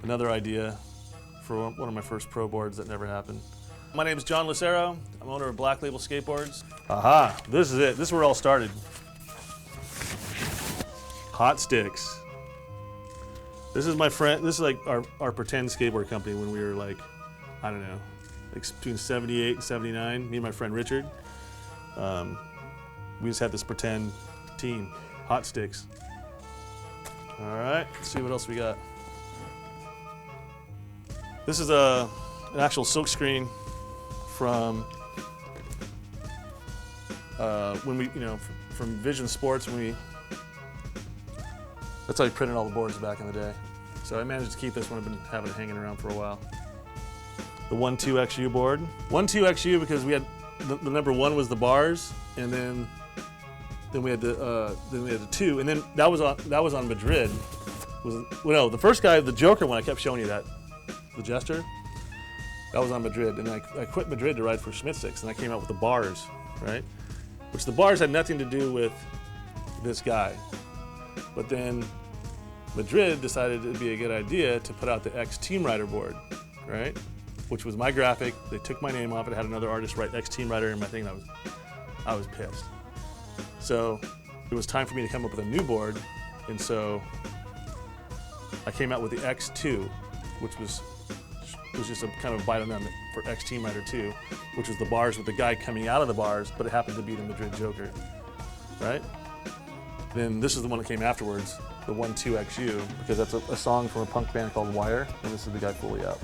Another idea for one of my first pro boards that never happened. My name is John Lucero. I'm owner of Black Label Skateboards. Aha, this is it. This is where it all started. Hot sticks. This is my friend, this is like our pretend skateboard company when we were like, I don't know, like between 78 and 79, me and my friend Richard. We just had this pretend team, Hot Sticks. All right, let's see what else we got. This is an actual silk screen from when we, from Vision Sports when that's how we printed all the boards back in the day. So I managed to keep this one. I've been having it hanging around for a while. The 1-2XU board. 1-2XU because we had the number 1 was the bars, and then we had the 2, and then that was on Madrid. The first guy, the Joker one, I kept showing you that, the Jester. That was on Madrid, and I quit Madrid to ride for Schmidt Sticks, and I came out with the bars, right? Which the bars had nothing to do with this guy. But then Madrid decided it'd be a good idea to put out the X Team Rider board, right? Which was my graphic. They took my name off it. I had another artist write X Team Rider in my thing, and I was pissed. So it was time for me to come up with a new board, and so I came out with the X2, which was just a kind of bite on them for X Team Rider 2, which was the bars with the guy coming out of the bars, but it happened to be the Madrid Joker, right? Then this is the one that came afterwards, the 1-2XU, because that's a song from a punk band called Wire, and this is the guy fully out.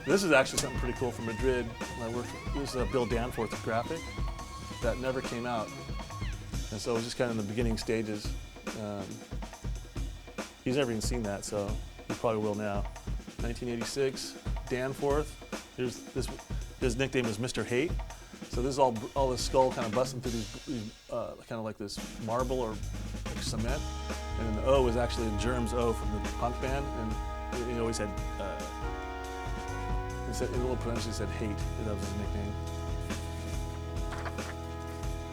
This is actually something pretty cool from Madrid. This is a Bill Danforth graphic that never came out, and so it was just kind of in the beginning stages. He's never even seen that, so he probably will now. 1986, Danforth. His nickname is Mr. Hate. So this is all this skull kind of busting through these kind of like this marble or like cement, and then the O is actually in Germ's O from the punk band, and he always had in a little parentheses said Hate. That was his nickname.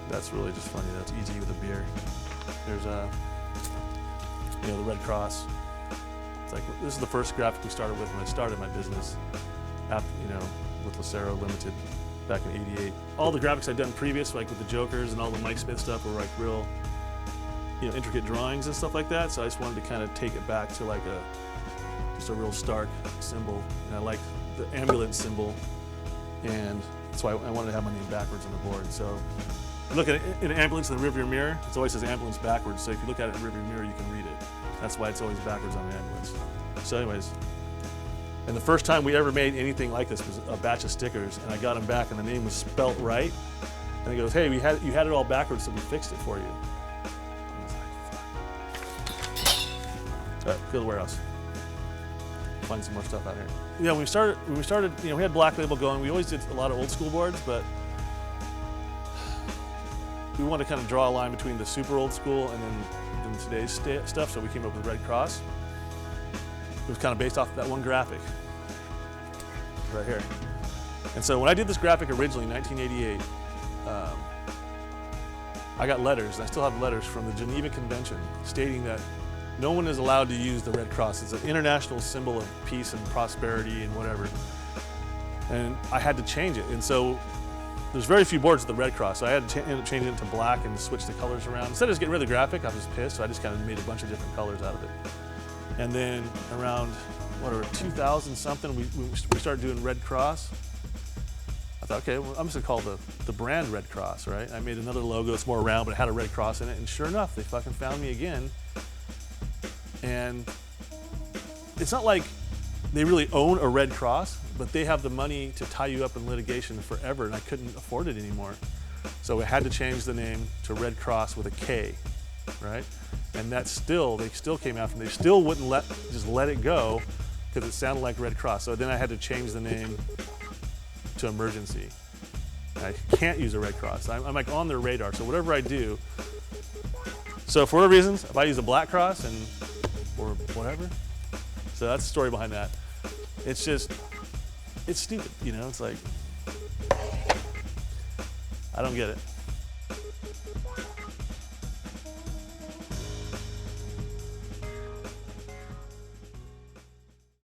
That's really just funny. That's easy with a beer. There's the Red Cross. It's like this is the first graphic we started with when I started my business, after, with Lucero Limited back in '88. All the graphics I'd done previous, like with the Jokers and all the Mike Smith stuff, were like real, intricate drawings and stuff like that. So I just wanted to kind of take it back to like just a real stark symbol. And I like the ambulance symbol, and that's why I wanted to have my name backwards on the board. So look at an ambulance in the rearview mirror. It always says ambulance backwards. So if you look at it in the rearview mirror, you can read it. That's why it's always backwards on an ambulance. So anyways, and the first time we ever made anything like this was a batch of stickers, and I got them back, and the name was spelt right. And he goes, "Hey, you had it all backwards, so we fixed it for you." And I was like, "Fuck." All right, go to the warehouse. Find some more stuff out here. Yeah, when we started, we had Black Label going. We always did a lot of old school boards, but we wanted to kind of draw a line between the super old school and then today's stuff, so we came up with Red Cross. It was kind of based off of that one graphic right here. And so when I did this graphic originally in 1988, I got letters, and I still have letters from the Geneva Convention stating that no one is allowed to use the Red Cross. It's an international symbol of peace and prosperity and whatever. And I had to change it. And so there's very few boards with the Red Cross, so I had to end up changing it to black and switch the colors around. Instead of just getting rid of the graphic, I was just pissed, so I just kind of made a bunch of different colors out of it. And then around, 2000 something, we started doing Red Cross. I thought, okay, well, I'm just gonna call the brand Red Cross, right? I made another logo that's more round, but it had a Red Cross in it, and sure enough, they fucking found me again. And it's not like they really own a Red Cross, but they have the money to tie you up in litigation forever, and I couldn't afford it anymore. So I had to change the name to Red Cross with a K, right? And they still came after me. They still wouldn't just let it go because it sounded like Red Cross. So then I had to change the name to Emergency. I can't use a Red Cross. I'm like on their radar. So whatever I do, so for whatever reasons, if I use a Black Cross or whatever, so that's the story behind that. It's just, it's stupid, it's like, I don't get it.